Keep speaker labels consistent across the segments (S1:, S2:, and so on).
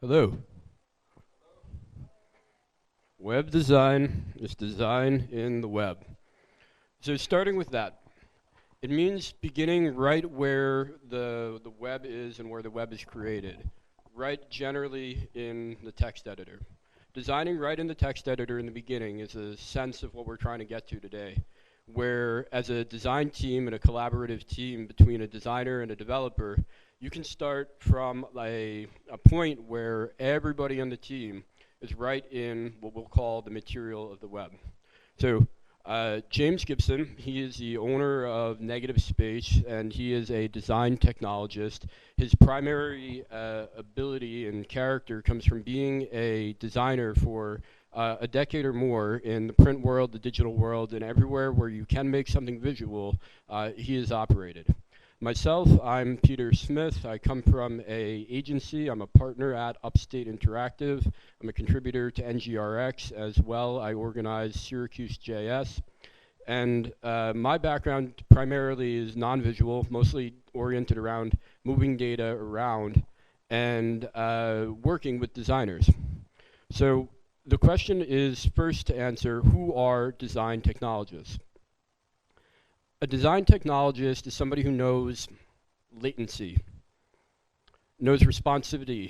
S1: Hello. Web design is design in the web. So starting with that, it means beginning right where the web is and where the web is created, right generally in the text editor. Designing right in the text editor in the beginning is a sense of what we're trying to get to today, where as a design team and a collaborative team between a designer and a developer, you can start from a point where everybody on the team is right in what we'll call the material of the web. So James Gibson, he is the owner of Negative Space, and he is a design technologist. His primary ability and character comes from being a designer for a decade or more in the print world, the digital world, and everywhere where you can make something visual, he has operated. Myself, I'm Peter Smith. I come from a agency. I'm a partner at Upstate Interactive. I'm a contributor to NGRX as well. I organize Syracuse JS. And my background primarily is non-visual, mostly oriented around moving data around and working with designers. So the question is first to answer, who are design technologists? A design technologist is somebody who knows latency, knows responsiveness,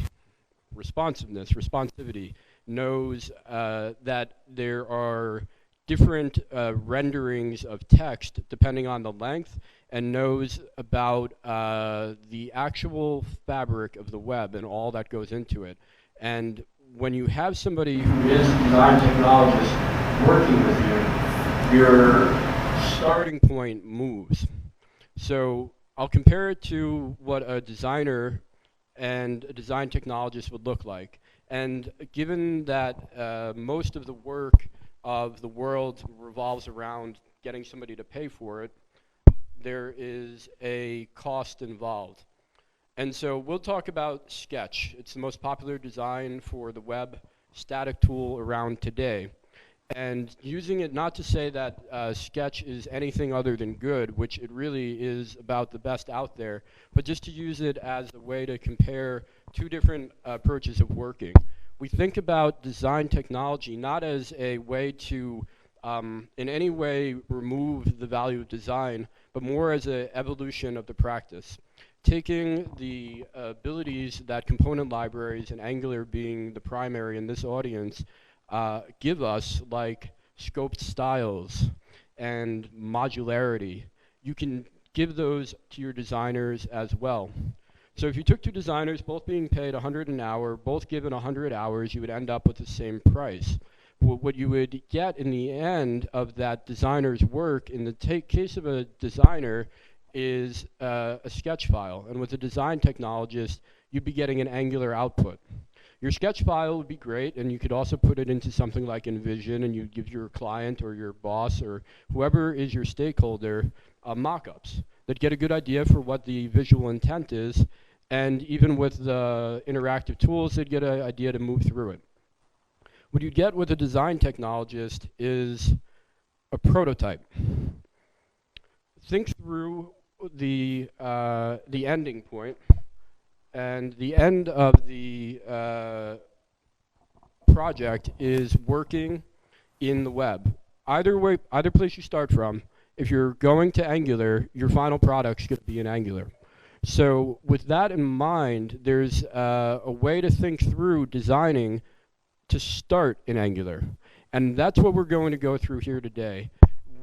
S1: knows that there are different renderings of text depending on the length, and knows about the actual fabric of the web and all that goes into it. And when you have somebody who is a design technologist working with you, you're starting point moves. So I'll compare it to what a designer and a design technologist would look like. And given that most of the work of the world revolves around getting somebody to pay for it, there is a cost involved. And so we'll talk about Sketch. It's the most popular design for the web static tool around today. And using it not to say that Sketch is anything other than good, which it really is about the best out there, but just to use it as a way to compare two different approaches of working. We think about design technology not as a way to in any way remove the value of design, but more as an evolution of the practice. Taking the abilities that component libraries, and Angular being the primary in this audience, give us, like scoped styles and modularity. You can give those to your designers as well. So if you took two designers, both being paid 100 an hour, both given 100 hours, you would end up with the same price. What you would get in the end of that designer's work, in the case of a designer, is a sketch file. And with a design technologist, you'd be getting an Angular output. Your sketch file would be great, and you could also put it into something like InVision, and you give your client or your boss or whoever is your stakeholder mock-ups that get a good idea for what the visual intent is, and even with the interactive tools, they'd get an idea to move through it. What you get with a design technologist is a prototype. Think through the ending point. And the end of the project is working in the web. Either way, either place you start from, if you're going to Angular, your final product's going to be in Angular. So with that in mind, there's a way to think through designing to start in Angular. And that's what we're going to go through here today.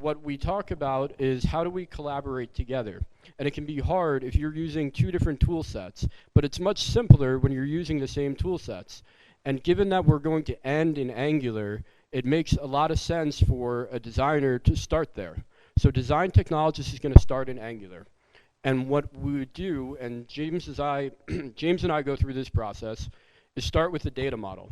S1: What we talk about is how do we collaborate together. And it can be hard if you're using two different tool sets, but it's much simpler when you're using the same tool sets. And given that we're going to end in Angular, it makes a lot of sense for a designer to start there. So design technologist is going to start in Angular. And what we would do, and James and I go through this process, is start with the data model.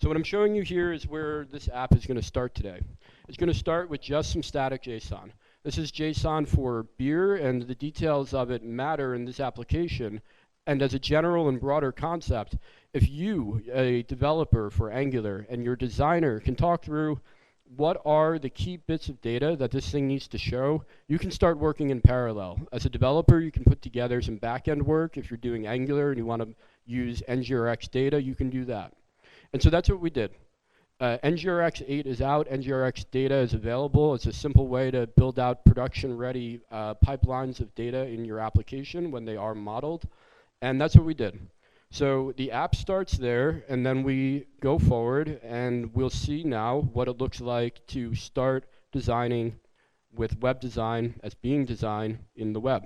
S1: So what I'm showing you here is where this app is going to start today. It's going to start with just some static JSON. This is JSON for beer, and the details of it matter in this application. And as a general and broader concept, if you, a developer for Angular, and your designer can talk through what are the key bits of data that this thing needs to show, you can start working in parallel. As a developer, you can put together some back-end work. If you're doing Angular and you want to use NGRX data, you can do that. And so that's what we did. NGRX 8 is out. NGRX data is available. It's a simple way to build out production-ready pipelines of data in your application when they are modeled. And that's what we did. So the app starts there, and then we go forward, and we'll see now what it looks like to start designing with web design as being designed in the web.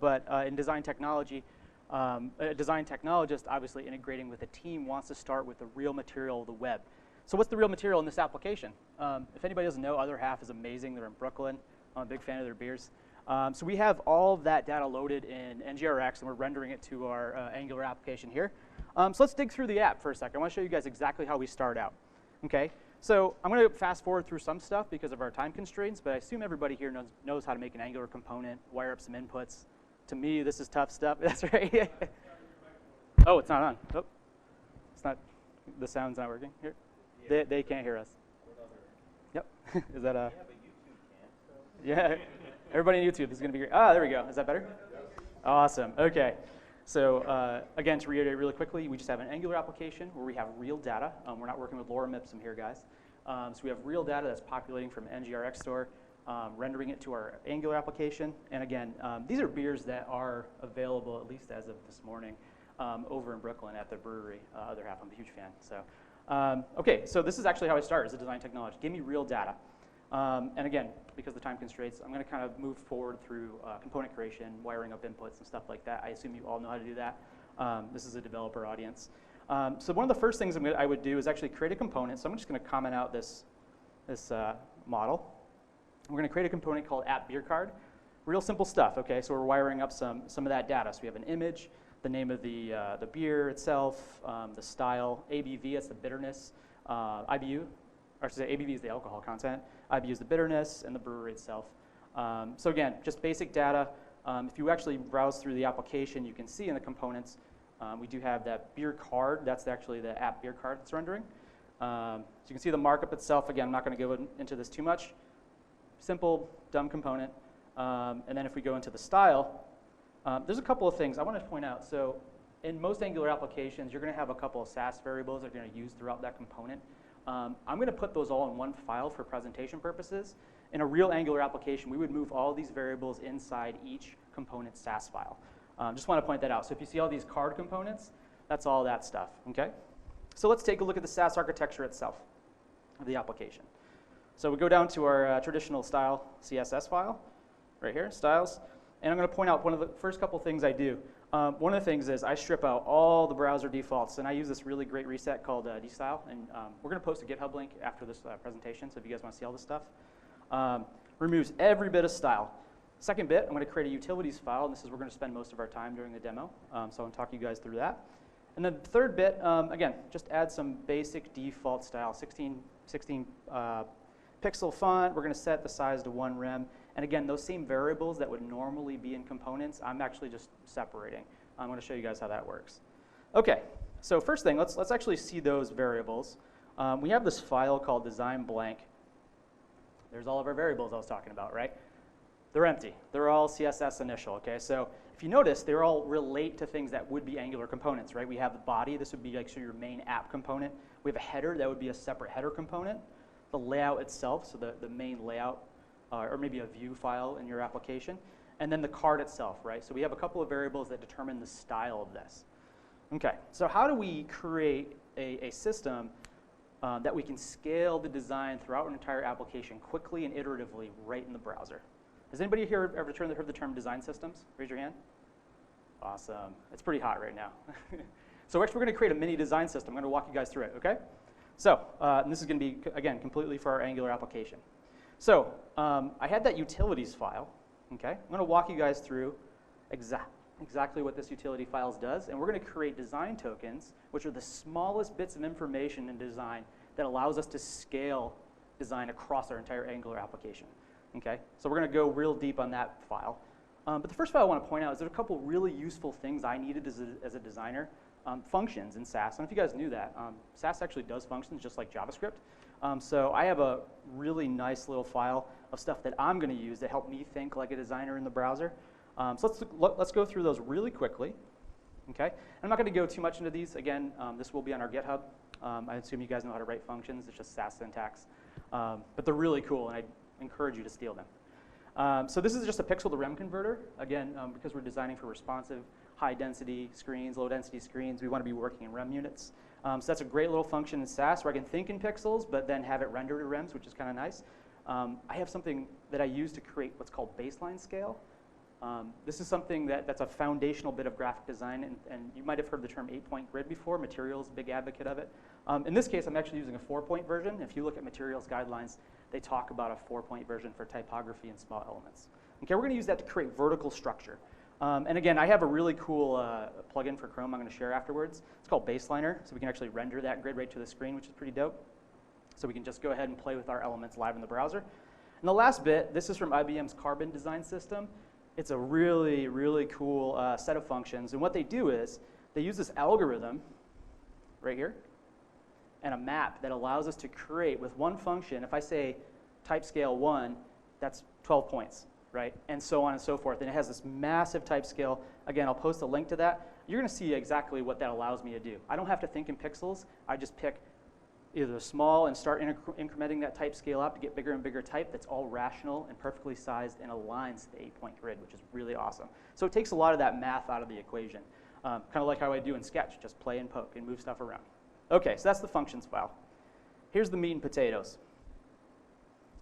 S2: But in design technology, a design technologist obviously integrating with a team wants to start with the real material of the web. So what's the real material in this application? If anybody doesn't know, Other Half is amazing. They're in Brooklyn. I'm a big fan of their beers. So we have all of that data loaded in NGRX, and we're rendering it to our Angular application here. So let's dig through the app for a second. I want to show you guys exactly how we start out. Okay, so I'm going to fast forward through some stuff because of our time constraints, but I assume everybody here knows how to make an Angular component, wire up some inputs. To me, this is tough stuff. That's right. Oh, it's not on. Oh, it's not. The sound's not working here. Yeah. They can't hear us. Yep. Is that a? Yeah. Everybody on YouTube is going to be great. Ah, there we go. Is that better? Awesome. Okay. So again, to reiterate really quickly, we just have an Angular application where we have real data. We're not working with lorem ipsum here, guys. So we have real data that's populating from NGRX store. Rendering it to our Angular application. And again, these are beers that are available, at least as of this morning, over in Brooklyn at the brewery. Other Half, I'm a huge fan. So, okay, so this is actually how I start as a design technology. Give me real data. And again, because of the time constraints, I'm going to kind of move forward through component creation, wiring up inputs and stuff like that. I assume you all know how to do that. This is a developer audience. So one of the first things I would do is actually create a component. So I'm just going to comment out this model. We're going to create a component called app beer card. Real simple stuff, okay? So we're wiring up some of that data. So we have an image, the name of the beer itself, the style, ABV, that's the bitterness, IBU, or I should say ABV is the alcohol content, IBU is the bitterness, and the brewery itself. So again, just basic data. If you actually browse through the application, you can see in the components, we do have that beer card. That's actually the app beer card that's rendering. So you can see the markup itself. Again, I'm not going to go into this too much. Simple, dumb component. And then if we go into the style, there's a couple of things I want to point out. So in most Angular applications, you're going to have a couple of Sas variables that you're going to use throughout that component. I'm going to put those all in one file for presentation purposes. In a real Angular application, we would move all these variables inside each component Sas file. Just want to point that out. So if you see all these card components, that's all that stuff. Okay? So let's take a look at the Sas architecture itself of the application. So we go down to our traditional style CSS file, right here, styles. And I'm going to point out one of the first couple things I do. One of the things is I strip out all the browser defaults, and I use this really great reset called dstyle. And we're going to post a GitHub link after this presentation, so if you guys want to see all this stuff. Removes every bit of style. Second bit, I'm going to create a utilities file, and this is where we're going to spend most of our time during the demo. So I'm going to talk you guys through that. And then the third bit, again, just add some basic default style, 16 pixel font. We're going to set the size to 1 rem. And again, those same variables that would normally be in components, I'm actually just separating. I'm going to show you guys how that works. Okay, so first thing, let's actually see those variables. We have this file called design blank. There's all of our variables I was talking about, right? They're empty. They're all CSS initial, okay? So if you notice, they all relate to things that would be Angular components, right? We have the body. This would be like your main app component. We have a header. That would be a separate header component. The layout itself, so the main layout, or maybe a view file in your application, and then the card itself, right? So we have a couple of variables that determine the style of this. Okay, so how do we create a system that we can scale the design throughout an entire application quickly and iteratively right in the browser? Has anybody here ever heard the term design systems? Raise your hand. Awesome. It's pretty hot right now. So actually, we're going to create a mini design system. I'm going to walk you guys through it, okay? So and this is going to be, again, completely for our Angular application. So I had that utilities file, okay? I'm going to walk you guys through exactly what this utility files does, and we're going to create design tokens, which are the smallest bits of information in design that allows us to scale design across our entire Angular application, Okay, so we're going to go real deep on that file. But the first file I want to point out is there's a couple really useful things I needed as a designer. Functions in Sas. I don't know if you guys knew that. Sas actually does functions just like JavaScript. So I have a really nice little file of stuff that I'm going to use to help me think like a designer in the browser. So let's go through those really quickly. Okay, and I'm not going to go too much into these. Again, this will be on our GitHub. I assume you guys know how to write functions. It's just Sas syntax. But they're really cool, and I encourage you to steal them. So this is just a pixel to Rem converter. Again, because we're designing for responsive, high-density screens, low-density screens, we want to be working in Rem units. So that's a great little function in Sas where I can think in pixels, but then have it rendered in Rems, which is kind of nice. I have something that I use to create what's called baseline scale. This is something that's a foundational bit of graphic design, and you might have heard the term 8-point grid before. Materials, big advocate of it. In this case, I'm actually using a 4-point version. If you look at materials guidelines, they talk about a 4-point version for typography and small elements. Okay, we're going to use that to create vertical structure. And again, I have a really cool plugin for Chrome I'm going to share afterwards. It's called Baseliner, so we can actually render that grid right to the screen, which is pretty dope. So we can just go ahead and play with our elements live in the browser. And the last bit, this is from IBM's Carbon design system. It's a really, really cool set of functions. And what they do is they use this algorithm right here and a map that allows us to create with one function. If I say type scale 1, that's 12 points. Right? And so on and so forth. And it has this massive type scale. Again, I'll post a link to that. You're going to see exactly what that allows me to do. I don't have to think in pixels. I just pick either small and start incrementing that type scale up to get bigger and bigger type that's all rational and perfectly sized and aligns to the 8-point grid, which is really awesome. So it takes a lot of that math out of the equation. Kind of like how I do in Sketch, just play and poke and move stuff around. Okay, so that's the functions file. Here's the meat and potatoes.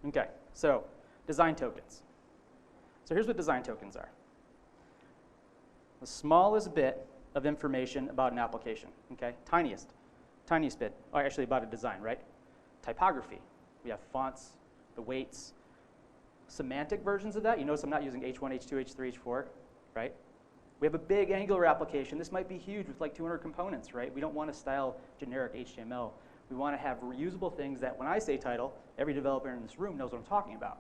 S2: Okay, so design tokens. So here's what design tokens are. The smallest bit of information about an application, okay? Tiniest bit, or actually about a design, right? Typography. We have fonts, the weights, semantic versions of that. You notice I'm not using H1, H2, H3, H4, right? We have a big Angular application. This might be huge with like 200 components, right? We don't want to style generic HTML. We want to have reusable things that when I say title, every developer in this room knows what I'm talking about.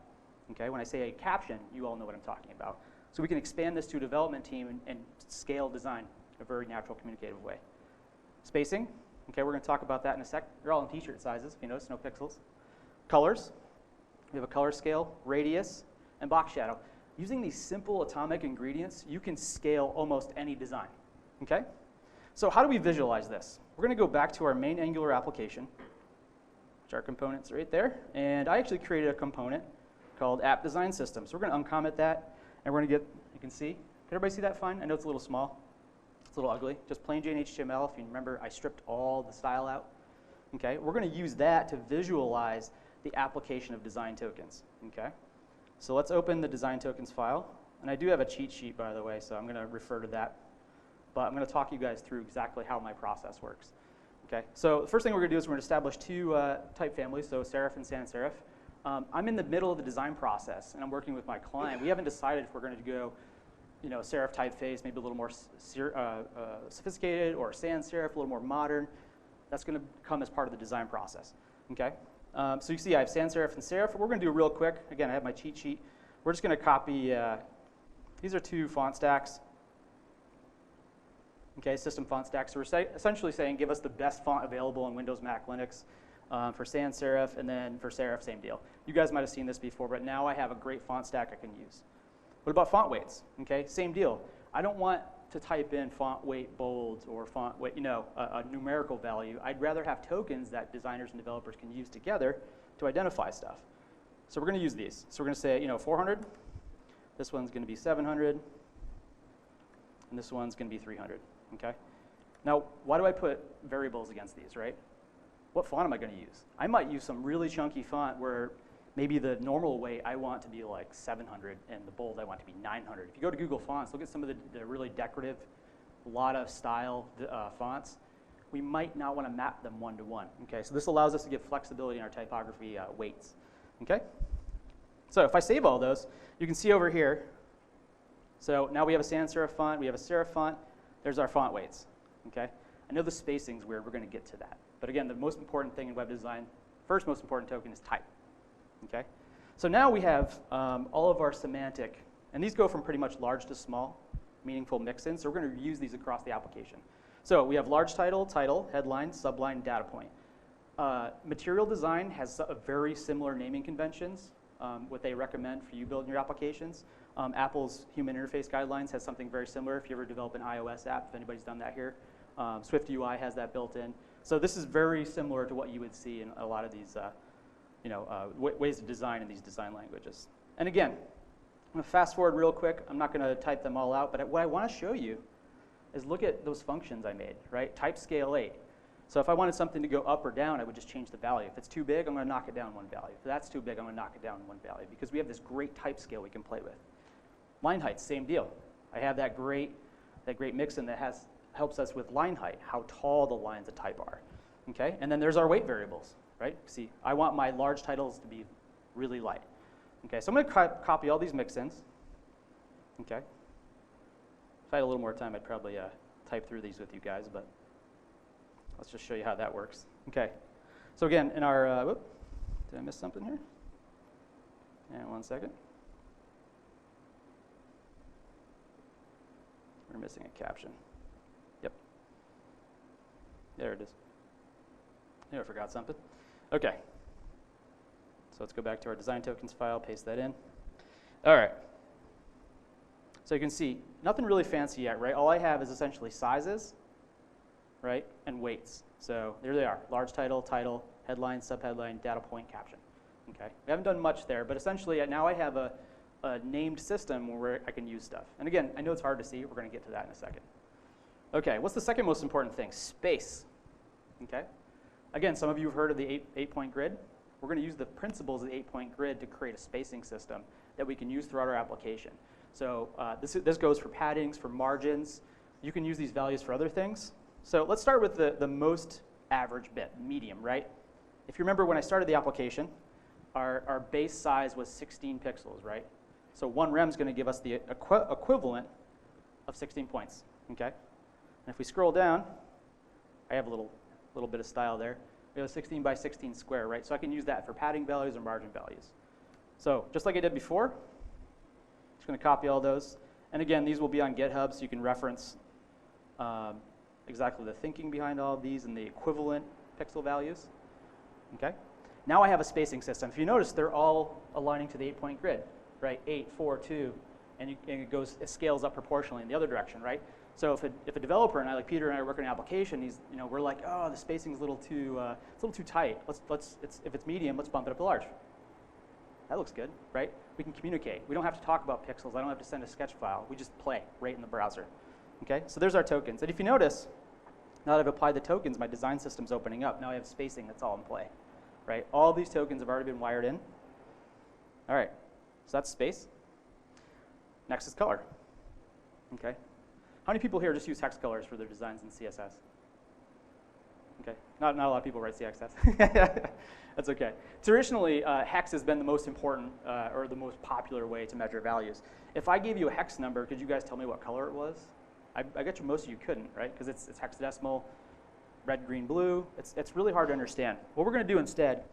S2: Okay, when I say a caption, you all know what I'm talking about. So we can expand this to a development team and scale design in a very natural, communicative way. Spacing, okay, we're going to talk about that in a sec. They're all in t-shirt sizes, if you notice, no pixels. Colors, we have a color scale, radius, and box shadow. Using these simple atomic ingredients, you can scale almost any design, okay? So how do we visualize this? We're going to go back to our main Angular application, which our component's right there, and I actually created a component called App Design System. So we're going to uncomment that, and we're going to get, you can see, can everybody see that fine? I know it's a little small. It's a little ugly. Just plain Jane HTML. If you remember, I stripped all the style out. Okay, we're going to use that to visualize the application of design tokens. Okay, so let's open the design tokens file. And I do have a cheat sheet, by the way, so I'm going to refer to that. But I'm going to talk you guys through exactly how my process works. Okay, so the first thing we're going to do is we're going to establish two type families, so serif and sans serif. I'm in the middle of the design process, and I'm working with my client. We haven't decided if we're going to go, you know, serif typeface, maybe a little more sophisticated, or sans serif, a little more modern. That's going to come as part of the design process. Okay. So you see, I have sans serif and serif. We're going to do real quick. Again, I have my cheat sheet. We're just going to copy. These are two font stacks. Okay, system font stacks. So we're essentially saying, give us the best font available in Windows, Mac, Linux. For sans serif, and then for serif, same deal. You guys might have seen this before, but now I have a great font stack I can use. What about font weights? Okay, same deal. I don't want to type in font weight bold or font weight, you know, a numerical value. I'd rather have tokens that designers and developers can use together to identify stuff. So we're going to use these. So we're going to say, you know, 400. This one's going to be 700, and this one's going to be 300. Okay. Now, why do I put variables against these, right? What font am I going to use? I might use some really chunky font where maybe the normal weight I want to be like 700 and the bold I want to be 900. If you go to Google Fonts, look at some of the really decorative, a lot of style fonts. We might not want to map them one-to-one. Okay, so this allows us to give flexibility in our typography weights. Okay, so if I save all those, you can see over here. So now we have a sans serif font, we have a serif font. There's our font weights. Okay, I know the spacing's weird. We're going to get to that. But again, the most important thing in web design, first most important token is type. Okay, So now we have all of our semantic, and these go from pretty much large to small, meaningful mix-ins. So we're going to use these across the application. So we have large title, headline, subline, data point. Material design has a very similar naming conventions, what they recommend for you building your applications. Apple's human interface guidelines has something very similar if you ever develop an iOS app, if anybody's done that here. Swift UI has that built in. So this is very similar to what you would see in a lot of these ways to design in these design languages. And again, I'm going to fast forward real quick. I'm not going to type them all out, but what I want to show you is look at those functions I made, right? Type scale 8. So if I wanted something to go up or down, I would just change the value. If it's too big, I'm going to knock it down one value. If that's too big, I'm going to knock it down one value because we have this great type scale we can play with. Line height, same deal. I have that great mix-in that helps us with line height, how tall the lines of type are. Okay? And then there's our weight variables, right? See, I want my large titles to be really light. Okay, so I'm going to copy all these mix-ins. Okay? If I had a little more time, I'd probably type through these with you guys, but let's just show you how that works. Okay, so again, in our, whoop, did I miss something here? And 1 second. We're missing a caption. Yep. There it is. I forgot something. Okay. So let's go back to our design tokens file, paste that in. All right. So you can see, nothing really fancy yet, right? All I have is essentially sizes, right, and weights. So there they are, large title, headline, subheadline, data point, caption. Okay. We haven't done much there, but essentially now I have a named system where I can use stuff. And again, I know it's hard to see. We're going to get to that in a second. Okay, what's the second most important thing? Space. Okay. Again, some of you have heard of the eight-point grid. We're going to use the principles of the 8-point grid to create a spacing system that we can use throughout our application. So this goes for paddings, for margins. You can use these values for other things. So let's start with the most average bit, medium, right? If you remember when I started the application, our base size was 16 pixels, right? So 1 rem is going to give us the equivalent of 16 points, okay? And if we scroll down, I have a little bit of style there. We have a 16 by 16 square, right? So I can use that for padding values or margin values. So just like I did before, just going to copy all those. And again, these will be on GitHub, so you can reference exactly the thinking behind all of these and the equivalent pixel values. Okay. Now I have a spacing system. If you notice, they're all aligning to the 8-point grid, right? 8, 4, 2, and it scales up proportionally in the other direction, right? So if a developer and I, like Peter and I, work on an application, we're like, oh, the spacing's a little too tight. If it's medium, let's bump it up to large. That looks good, right? We can communicate. We don't have to talk about pixels. I don't have to send a sketch file. We just play right in the browser. Okay, so there's our tokens. And if you notice, now that I've applied the tokens, my design system's opening up. Now I have spacing that's all in play, right? All these tokens have already been wired in. All right, so that's space. Next is color. Okay. How many people here just use hex colors for their designs in CSS? Okay, not a lot of people write CSS. That's okay. Traditionally, hex has been the most important or the most popular way to measure values. If I gave you a hex number, could you guys tell me what color it was? I bet you most of you couldn't, right? Because it's hexadecimal, red, green, blue. It's really hard to understand. What we're going to do instead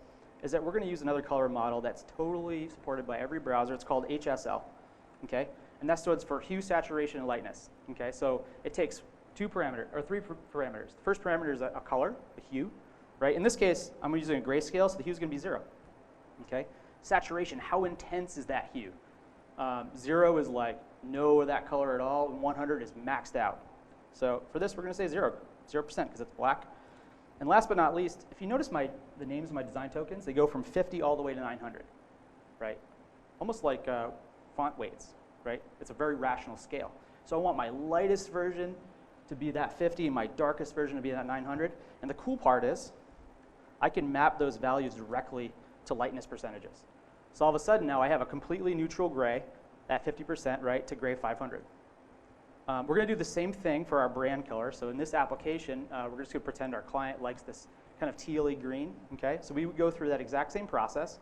S2: is that we're going to use another color model that's totally supported by every browser. It's called HSL, okay? And that stands for hue, saturation, and lightness, okay? So it takes three parameters. The first parameter is a color, a hue, right? In this case, I'm using a grayscale, so the hue is going to be 0, okay? Saturation, how intense is that hue? 0 is like no of that color at all, and 100 is maxed out. So for this, we're going to say 0% because it's black. And last but not least, if you notice the names of my design tokens, they go from 50 all the way to 900, right? Almost like font weights, right? It's a very rational scale. So I want my lightest version to be that 50 and my darkest version to be that 900. And the cool part is I can map those values directly to lightness percentages. So all of a sudden now I have a completely neutral gray at 50%, right, to gray 500. We're going to do the same thing for our brand color. So in this application, we're just going to pretend our client likes this kind of tealy green, okay? So we would go through that exact same process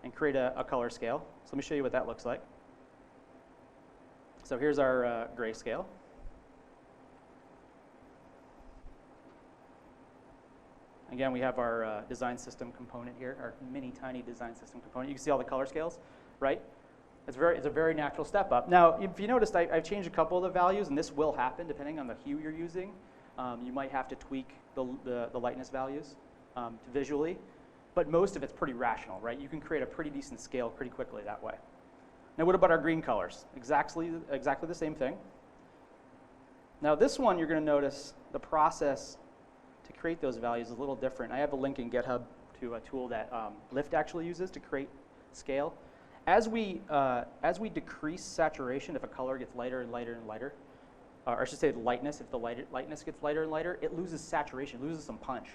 S2: and create a color scale. So let me show you what that looks like. So here's our grayscale. again, we have our design system component here, our mini tiny design system component. You can see all the color scales, right? It's a very natural step up. Now, if you noticed, I've changed a couple of the values, and this will happen depending on the hue you're using. You might have to tweak the lightness values visually, but most of it's pretty rational, right? You can create a pretty decent scale pretty quickly that way. Now, what about our green colors? Exactly the same thing. Now, this one, you're going to notice the process to create those values is a little different. I have a link in GitHub to a tool that Lyft actually uses to create scale. As we decrease saturation, if a color gets lighter and lighter and lighter, or I should say the lightness, if the lightness gets lighter and lighter, it loses saturation, loses some punch.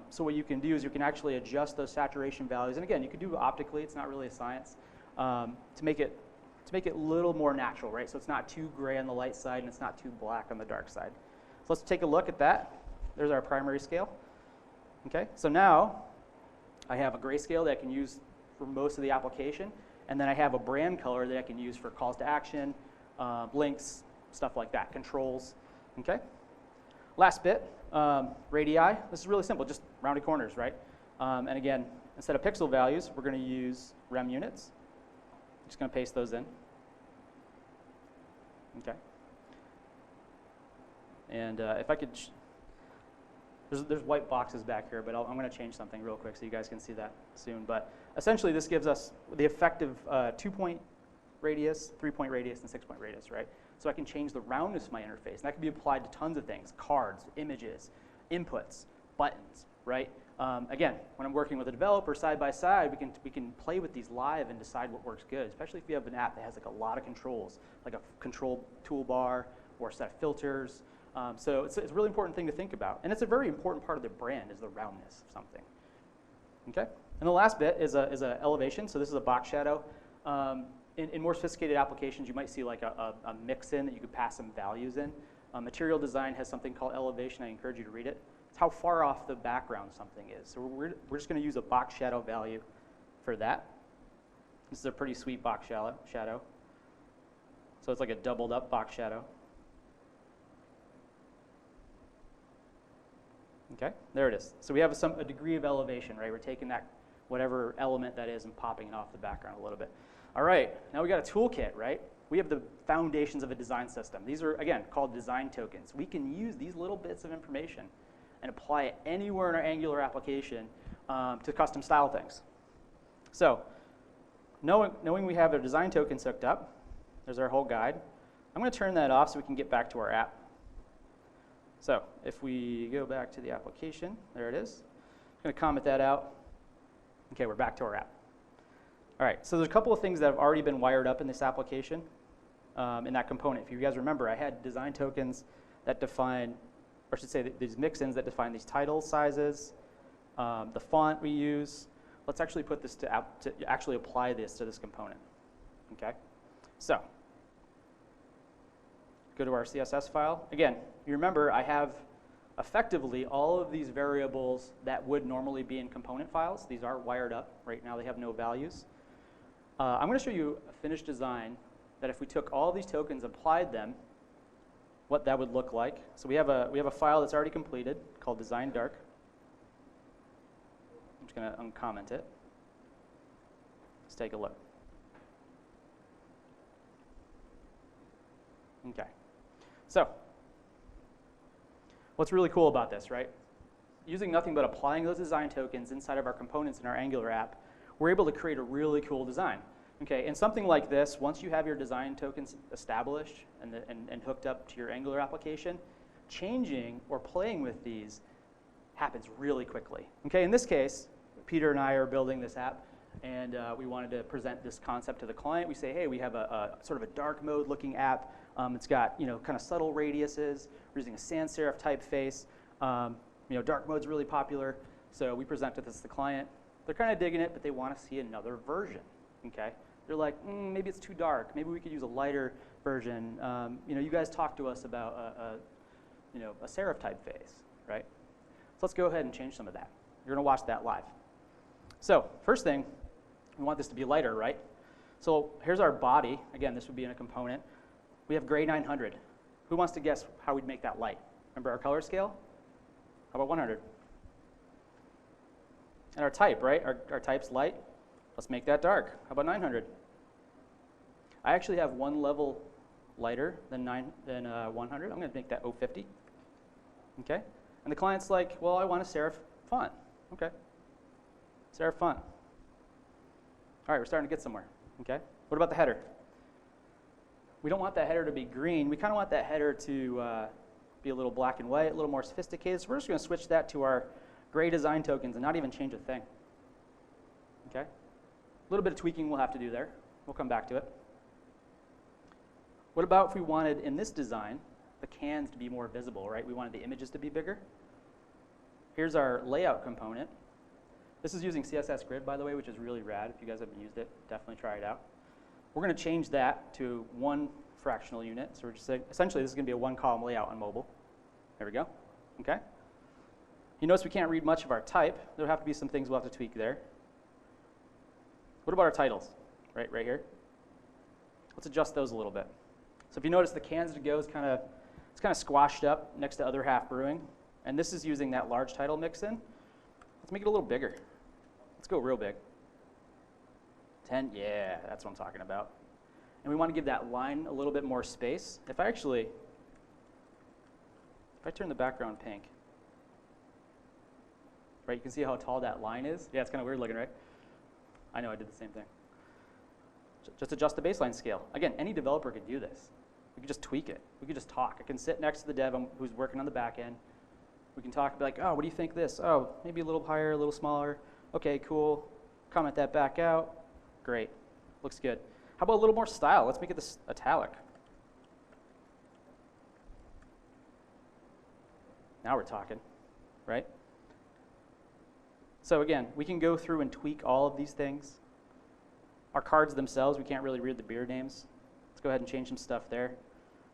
S2: So what you can do is you can actually adjust those saturation values, and again, you can do it optically. It's not really a science to make it a little more natural, right? So it's not too gray on the light side and it's not too black on the dark side. So let's take a look at that. There's our primary scale. Okay, so now I have a grayscale that I can use for most of the application, and then I have a brand color that I can use for calls to action, links, stuff like that, controls. Okay. Last bit, radii. This is really simple, just rounded corners, right? And again, instead of pixel values, we're going to use rem units. Just going to paste those in. Okay. And if I could, there's white boxes back here, but I'm going to change something real quick so you guys can see that soon. But essentially, this gives us the effective 2-point radius, 3-point radius, and 6-point radius, right? So I can change the roundness of my interface. And that can be applied to tons of things: cards, images, inputs, buttons, right? Again, when I'm working with a developer side by side, we can play with these live and decide what works good, especially if you have an app that has like a lot of controls, like a control toolbar or a set of filters. So it's a really important thing to think about. And it's a very important part of the brand is the roundness of something. Okay? And the last bit is a elevation. So this is a box shadow. In more sophisticated applications, you might see like a mix-in that you could pass some values in. Material design has something called elevation. I encourage you to read it. It's how far off the background something is. So we're just going to use a box shadow value for that. This is a pretty sweet box shadow. So it's like a doubled up box shadow. Okay, there it is. So we have a degree of elevation, right? We're taking that, whatever element that is, and popping it off the background a little bit. All right, now we got a toolkit, right? We have the foundations of a design system. These are, again, called design tokens. We can use these little bits of information and apply it anywhere in our Angular application to custom style things. So knowing we have our design tokens hooked up, there's our whole guide. I'm going to turn that off so we can get back to our app. So if we go back to the application, there it is. I'm going to comment that out. Okay, we're back to our app. All right, so there's a couple of things that have already been wired up in this application, in that component. If you guys remember, I had design tokens that define, or I should say these mix-ins that define these title sizes, the font we use. Let's actually put this to actually apply this to this component. Okay, so go to our CSS file. Again, you remember I have effectively all of these variables that would normally be in component files. These are wired up. Right now they have no values. I'm going to show you a finished design that if we took all of these tokens, applied them, what that would look like. So we have a file that's already completed called design dark. I'm just going to uncomment it. Let's take a look. Okay. So what's really cool about this, right? Using nothing but applying those design tokens inside of our components in our Angular app, we're able to create a really cool design. Okay, and something like this, once you have your design tokens established and hooked up to your Angular application, changing or playing with these happens really quickly. Okay, in this case, Peter and I are building this app, and we wanted to present this concept to the client. We say, hey, we have a sort of a dark mode looking app. It's got kind of subtle radiuses. We're using a sans serif typeface. Dark mode's really popular, so we presented this to the client. They're kind of digging it, but they want to see another version. Okay, they're like, maybe it's too dark. Maybe we could use a lighter version. You guys talked to us about a serif typeface, right? So let's go ahead and change some of that. You're going to watch that live. So first thing, we want this to be lighter, right? So here's our body. Again, this would be in a component. We have gray 900. Who wants to guess how we'd make that light? Remember our color scale? How about 100? And our type, right? Our type's light. Let's make that dark. How about 900? I actually have one level lighter than 100. I'm going to make that 050. Okay? And the client's like, well, I want a serif font. Okay. Serif font. All right, we're starting to get somewhere. Okay? What about the header? We don't want that header to be green. We kind of want that header to be a little black and white, a little more sophisticated. So we're just going to switch that to our gray design tokens and not even change a thing. Okay? A little bit of tweaking we'll have to do there. We'll come back to it. What about if we wanted, in this design, the cans to be more visible, right? We wanted the images to be bigger. Here's our layout component. This is using CSS Grid, by the way, which is really rad. If you guys haven't used it, definitely try it out. We're going to change that to one fractional unit. So we're just saying, essentially, this is going to be a one-column layout on mobile. There we go. Okay? You notice we can't read much of our type. There'll have to be some things we'll have to tweak there. What about our titles? Right here. Let's adjust those a little bit. So if you notice, the cans to go is kind of squashed up next to other half brewing. And this is using that large title mix-in. Let's make it a little bigger. Let's go real big. 10, yeah, that's what I'm talking about. And we want to give that line a little bit more space. If I turn the background pink, right, you can see how tall that line is. Yeah, it's kind of weird looking, right? I know I did the same thing. Just adjust the baseline scale. Again, any developer could do this. We could just tweak it. We could just talk. I can sit next to the dev who's working on the back end. We can talk, be like, oh, what do you think this? Oh, maybe a little higher, a little smaller. Okay, cool. Comment that back out. Great. Looks good. How about a little more style? Let's make it this italic. Now we're talking, right? So again, we can go through and tweak all of these things. Our cards themselves, we can't really read the beer names. Let's go ahead and change some stuff there.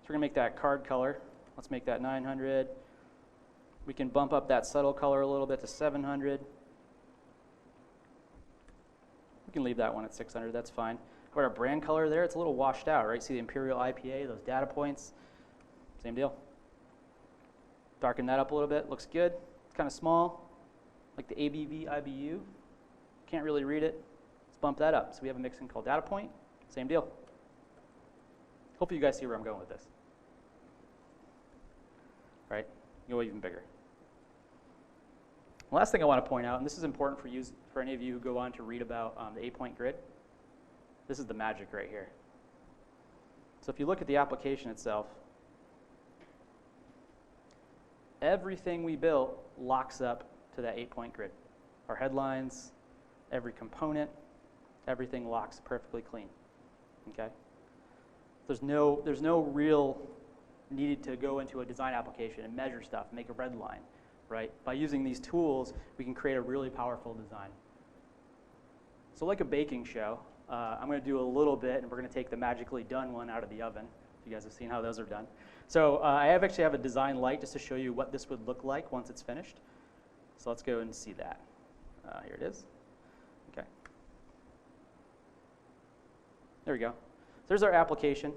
S2: So we're going to make that card color. Let's make that 900. We can bump up that subtle color a little bit to 700. We can leave that one at 600. That's fine. How about our brand color there? It's a little washed out, right? See the Imperial IPA, those data points? Same deal. Darken that up a little bit. Looks good. It's kind of small, like the ABV IBU. Can't really read it. Let's bump that up. So we have a mix-in called data point. Same deal. Hopefully you guys see where I'm going with this. All right? Go even bigger. The last thing I want to point out, and this is important for any of you who go on to read about the 8-point grid, this is the magic right here. So if you look at the application itself, everything we built locks up to that 8-point grid. Our headlines, every component, everything locks perfectly clean. Okay? There's no real needed to go into a design application and measure stuff, make a red line, right? By using these tools, we can create a really powerful design. So like a baking show, I'm going to do a little bit, and we're going to take the magically done one out of the oven. You guys have seen how those are done. So I actually have a design light just to show you what this would look like once it's finished. So let's go and see that. Here it is. Okay. There we go. So there's our application.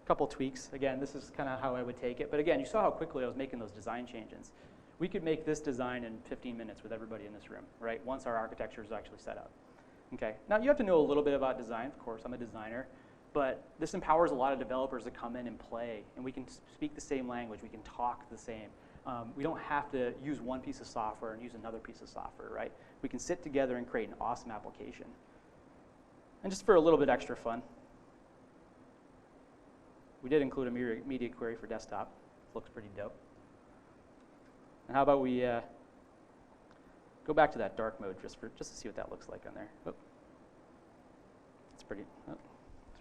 S2: A couple tweaks. Again, this is kind of how I would take it. But again, you saw how quickly I was making those design changes. We could make this design in 15 minutes with everybody in this room, right? Once our architecture is actually set up. Okay. Now you have to know a little bit about design. Of course, I'm a designer. But this empowers a lot of developers to come in and play, and we can speak the same language. We can talk the same. We don't have to use one piece of software and use another piece of software, right? We can sit together and create an awesome application. And just for a little bit extra fun, we did include a media query for desktop. Looks pretty dope. And how about we go back to that dark mode just to see what that looks like on there. Oh. It's pretty. Oh.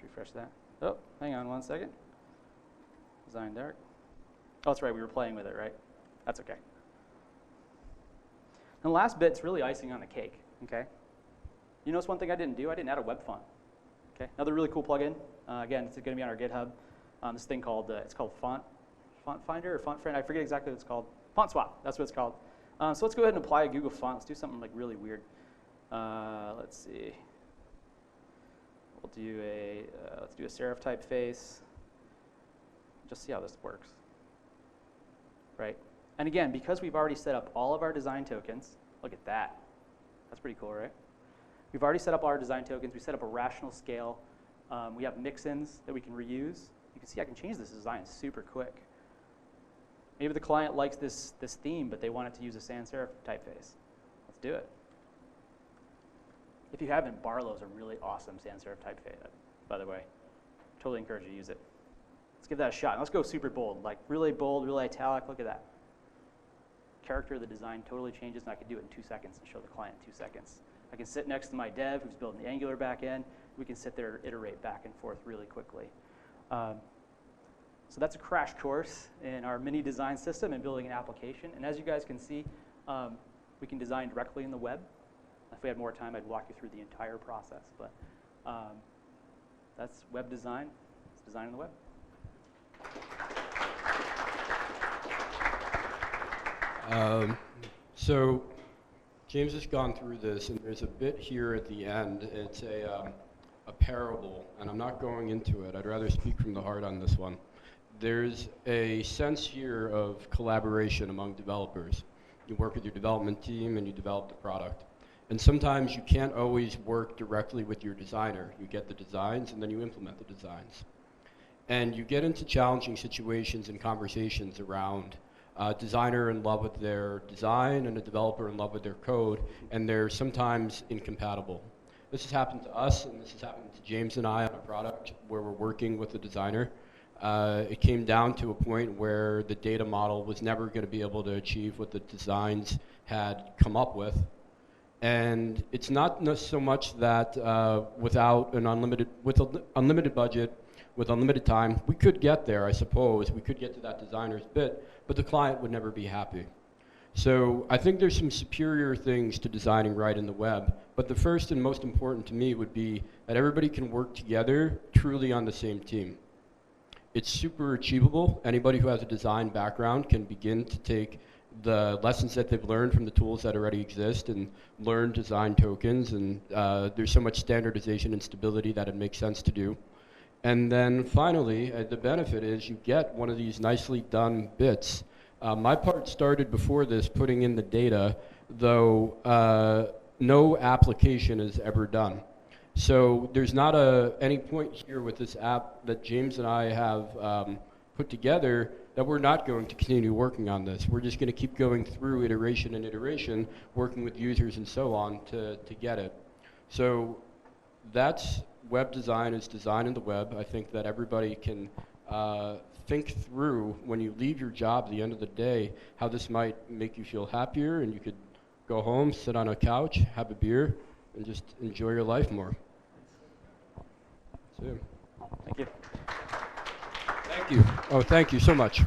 S2: Refresh that. Oh, hang on one second. Design dark. Oh, that's right, we were playing with it, right? That's okay. And the last bit's really icing on the cake, okay? You notice one thing I didn't do? I didn't add a web font. Okay, another really cool plugin. Again, it's going to be on our GitHub. This thing called, it's called Font Finder or Font Friend. I forget exactly what it's called. Font Swap, that's what it's called. So let's go ahead and apply a Google font. Let's do something like really weird. Let's see. We'll do let's do a serif typeface. Just see how this works, right? And again, because we've already set up all of our design tokens, look at that. That's pretty cool, right? We've already set up our design tokens. We set up a rational scale. We have mix-ins that we can reuse. You can see I can change this design super quick. Maybe the client likes this theme, but they want it to use a sans serif typeface. Let's do it. If you haven't, Barlow's a really awesome sans serif typeface, by the way. Totally encourage you to use it. Let's give that a shot. And let's go super bold, like really bold, really italic. Look at that. Character of the design totally changes, and I can do it in 2 seconds and show the client in 2 seconds. I can sit next to my dev who's building the Angular backend. We can sit there and iterate back and forth really quickly. So that's a crash course in our mini design system and building an application. And as you guys can see, we can design directly in the web. If we had more time, I'd walk you through the entire process. But that's web design. It's design in the web.
S1: So James has gone through this, and there's a bit here at the end. It's a parable, and I'm not going into it. I'd rather speak from the heart on this one. There's a sense here of collaboration among developers. You work with your development team, and you develop the product. And sometimes you can't always work directly with your designer. You get the designs, and then you implement the designs. And you get into challenging situations and conversations around a designer in love with their design and a developer in love with their code, and they're sometimes incompatible. This has happened to us, and this has happened to James and I on a product where we're working with a designer. It came down to a point where the data model was never going to be able to achieve what the designs had come up with. And it's not so much that without an unlimited budget, with unlimited time, we could get there, I suppose. We could get to that designer's bit, but the client would never be happy. So I think there's some superior things to designing right in the web, but the first and most important to me would be that everybody can work together truly on the same team. It's super achievable. Anybody who has a design background can begin to take the lessons that they've learned from the tools that already exist and learn design tokens, and there's so much standardization and stability that it makes sense to do. And then finally, the benefit is you get one of these nicely done bits. My part started before this, putting in the data, though no application is ever done. So there's not any point here with this app that James and I have put together that we're not going to continue working on this. We're just going to keep going through iteration and iteration, working with users and so on to get it. So that's web design, is design in the web. I think that everybody can think through when you leave your job at the end of the day how this might make you feel happier, and you could go home, sit on a couch, have a beer, and just enjoy your life more. So,
S2: Thank you.
S1: thank you. Oh, thank you so much.